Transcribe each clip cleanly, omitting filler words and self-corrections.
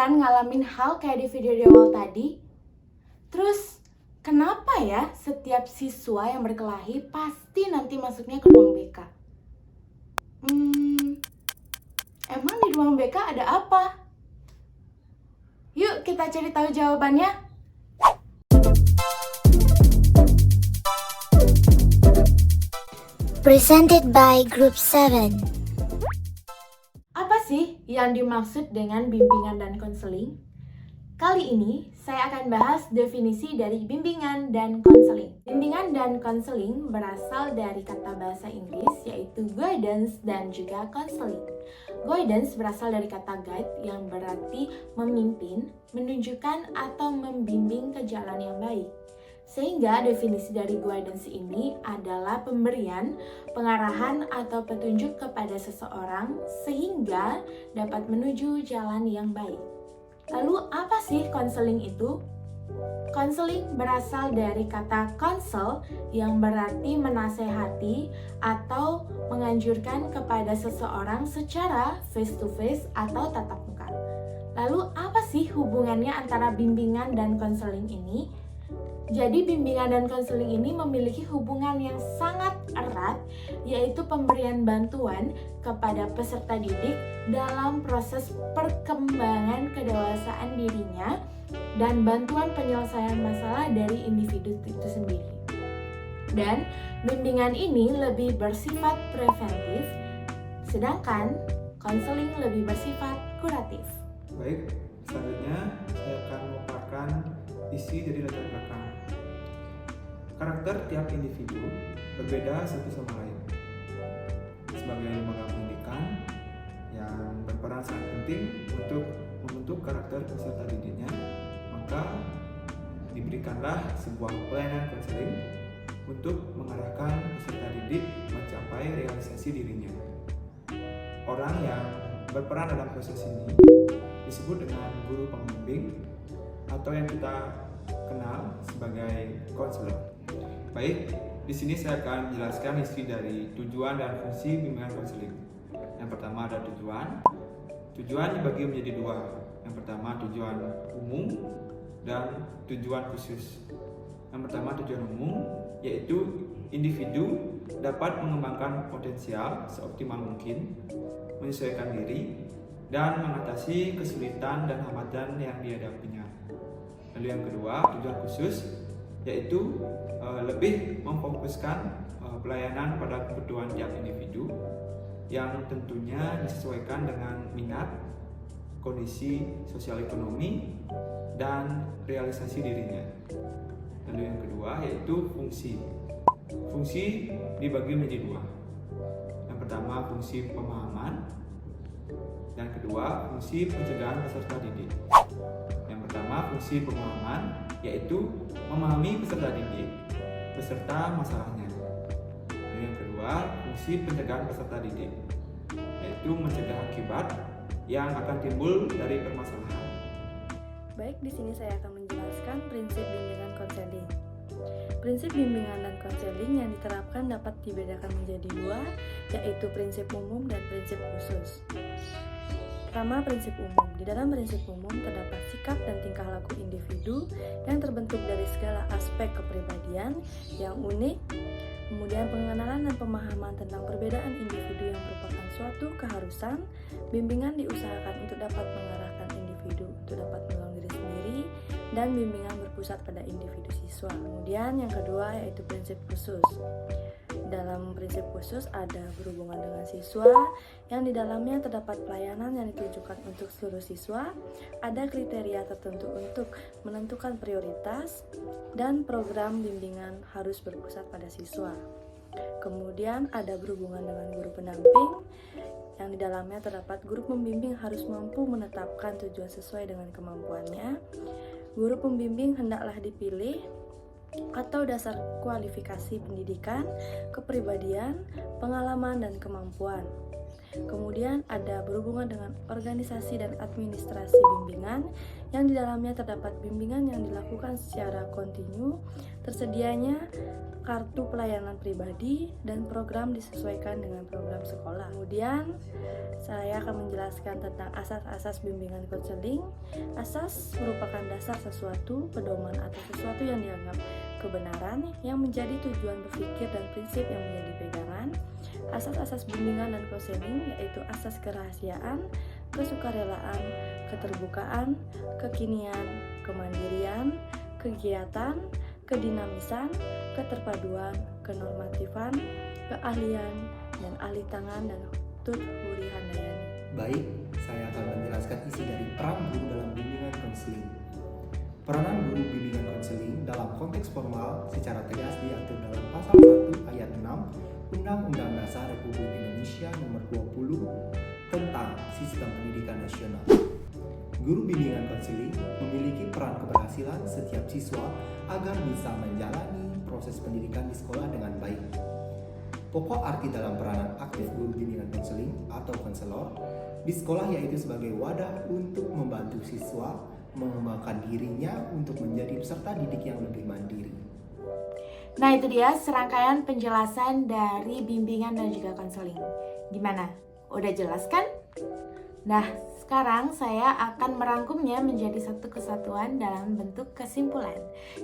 kan ngalamin hal kayak di video di awal tadi? Terus kenapa ya setiap siswa yang berkelahi pasti nanti masuknya ke ruang BK? Emang di ruang BK ada apa? Yuk kita cari tahu jawabannya. Presented by Group 7. Apa sih yang dimaksud dengan bimbingan dan konseling? Kali ini saya akan bahas definisi dari bimbingan dan konseling. Bimbingan dan konseling berasal dari kata bahasa Inggris yaitu guidance dan juga counseling. Guidance berasal dari kata guide yang berarti memimpin, menunjukkan atau membimbing ke jalan yang baik. Sehingga definisi dari guidance ini adalah pemberian, pengarahan atau petunjuk kepada seseorang sehingga dapat menuju jalan yang baik. Lalu apa sih konseling itu? Konseling berasal dari kata counsel yang berarti menasehati atau menganjurkan kepada seseorang secara face to face atau tatap muka. Lalu apa sih hubungannya antara bimbingan dan konseling ini? Jadi bimbingan dan konseling ini memiliki hubungan yang sangat erat, yaitu pemberian bantuan kepada peserta didik dalam proses perkembangan kedewasaan dirinya dan bantuan penyelesaian masalah dari individu itu sendiri. Dan bimbingan ini lebih bersifat preventif, sedangkan konseling lebih bersifat kuratif. Baik, selanjutnya saya akan memaparkan isi dari latar belakang. Karakter tiap individu berbeda satu sama lain. Sebagai lembaga pendidikan yang berperan sangat penting untuk membentuk karakter peserta didiknya, maka diberikanlah sebuah pelayanan konseling untuk mengarahkan peserta didik mencapai realisasi dirinya. Orang yang berperan dalam proses ini disebut dengan guru pembimbing atau yang kita kenal sebagai konselor. Baik, di sini saya akan menjelaskan isi dari tujuan dan fungsi bimbingan konseling. Yang pertama ada tujuan. Tujuan dibagi menjadi dua. Yang pertama tujuan umum dan tujuan khusus. Yang pertama tujuan umum yaitu individu dapat mengembangkan potensial seoptimal mungkin, menyesuaikan diri, dan mengatasi kesulitan dan hambatan yang dihadapinya. Lalu yang kedua, tujuan khusus yaitu lebih memfokuskan pelayanan pada kebutuhan tiap individu yang tentunya disesuaikan dengan minat, kondisi sosial ekonomi, dan realisasi dirinya. Lalu yang kedua yaitu fungsi. Fungsi dibagi menjadi dua. Yang pertama fungsi pemahaman, dan kedua fungsi pencegahan peserta didik. Yang pertama fungsi pemahaman yaitu memahami peserta didik beserta masalahnya. Dan yang kedua fungsi pencegahan peserta didik yaitu mencegah akibat yang akan timbul dari permasalahan. Baik, di sini saya akan menjelaskan prinsip bimbingan konseling. Prinsip bimbingan dan konseling yang diterapkan dapat dibedakan menjadi dua, yaitu prinsip umum dan prinsip khusus. Pertama, prinsip umum. Di dalam prinsip umum terdapat sikap dan tingkah laku individu yang terbentuk dari segala aspek kepribadian yang unik, kemudian pengenalan dan pemahaman tentang perbedaan individu yang merupakan suatu keharusan. Bimbingan diusahakan untuk dapat mengarahkan individu untuk dapat menolong diri sendiri, dan bimbingan berpusat pada individu siswa. Kemudian yang kedua yaitu prinsip khusus. Dalam prinsip khusus ada berhubungan dengan siswa yang di dalamnya terdapat pelayanan yang ditujukan untuk seluruh siswa, ada kriteria tertentu untuk menentukan prioritas, dan program bimbingan harus berpusat pada siswa. Kemudian ada berhubungan dengan guru pendamping yang di dalamnya terdapat guru pembimbing harus mampu menetapkan tujuan sesuai dengan kemampuannya. Guru pembimbing hendaklah dipilih atau dasar kualifikasi pendidikan, kepribadian, pengalaman, dan kemampuan. Kemudian ada berhubungan dengan organisasi dan administrasi bimbingan, yang di dalamnya terdapat bimbingan yang dilakukan secara kontinu, tersedianya kartu pelayanan pribadi, dan program disesuaikan dengan program sekolah. Kemudian saya akan menjelaskan tentang asas-asas bimbingan konseling. Asas merupakan dasar sesuatu, pedoman atau sesuatu yang dianggap kebenaran, yang menjadi tujuan berpikir dan prinsip yang menjadi pegangan. Asas-asas bimbingan dan konseling yaitu asas kerahasiaan, kesukarelaan, keterbukaan, kekinian, kemandirian, kegiatan, kedinamisan, keterpaduan, kenormatifan, keahlian, dan ahli tangan dan Tut Wuri Handayani. Baik, saya akan menjelaskan isi dari peran guru dalam bimbingan konseling. Peranan guru bimbingan konseling dalam konteks formal secara tegas diatur dalam pasal 1 ayat 6 Undang-Undang Dasar Republik Indonesia Nomor 20 tentang Sistem Pendidikan Nasional. Guru bimbingan konseling memiliki peran keberhasilan setiap siswa agar bisa menjalani proses pendidikan di sekolah dengan baik. Pokok arti dalam peranan aktif guru bimbingan konseling atau konselor di sekolah yaitu sebagai wadah untuk membantu siswa mengembangkan dirinya untuk menjadi peserta didik yang lebih mandiri. Nah, itu dia serangkaian penjelasan dari bimbingan dan juga konseling. Gimana? Udah jelas kan? Nah, sekarang saya akan merangkumnya menjadi satu kesatuan dalam bentuk kesimpulan.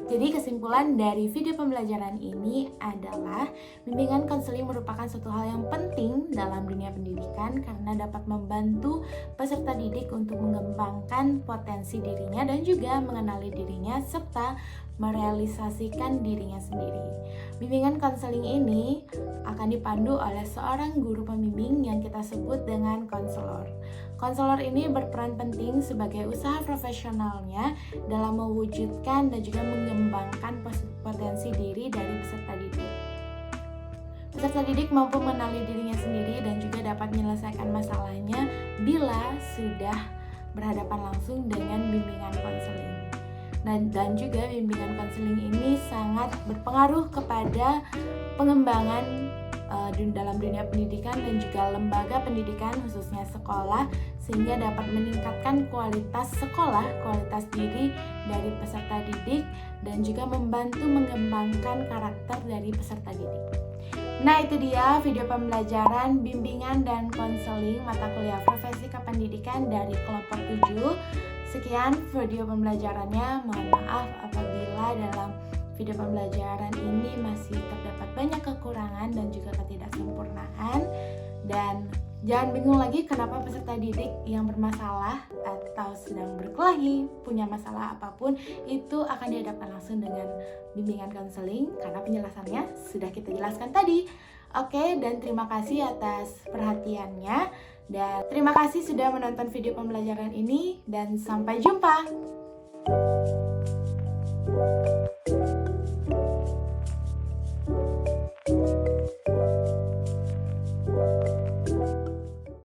Jadi kesimpulan dari video pembelajaran ini adalah bimbingan konseling merupakan suatu hal yang penting dalam dunia pendidikan karena dapat membantu peserta didik untuk mengembangkan potensi dirinya dan juga mengenali dirinya serta merealisasikan dirinya sendiri. Bimbingan konseling ini akan dipandu oleh seorang guru pembimbing yang kita sebut dengan konselor. Konselor ini berperan penting sebagai usaha profesionalnya dalam mewujudkan dan juga mengembangkan potensi diri dari peserta didik. Peserta didik mampu mengenali dirinya sendiri dan juga dapat menyelesaikan masalahnya bila sudah berhadapan langsung dengan bimbingan konseling. Dan juga bimbingan konseling ini sangat berpengaruh kepada pengembangan dalam dunia pendidikan dan juga lembaga pendidikan khususnya sekolah, sehingga dapat meningkatkan kualitas sekolah, kualitas diri dari peserta didik dan juga membantu mengembangkan karakter dari peserta didik. Nah, itu dia video pembelajaran bimbingan dan konseling mata kuliah profesi kependidikan dari kelompok 7. Sekian video pembelajarannya. Mohon maaf apabila dalam video pembelajaran ini masih terdapat banyak kekurangan dan juga ketidaksempurnaan. Dan jangan bingung lagi kenapa peserta didik yang bermasalah atau sedang berkelahi, punya masalah apapun, itu akan dihadapkan langsung dengan bimbingan konseling karena penjelasannya sudah kita jelaskan tadi. Oke, dan terima kasih atas perhatiannya. Dan terima kasih sudah menonton video pembelajaran ini dan sampai jumpa.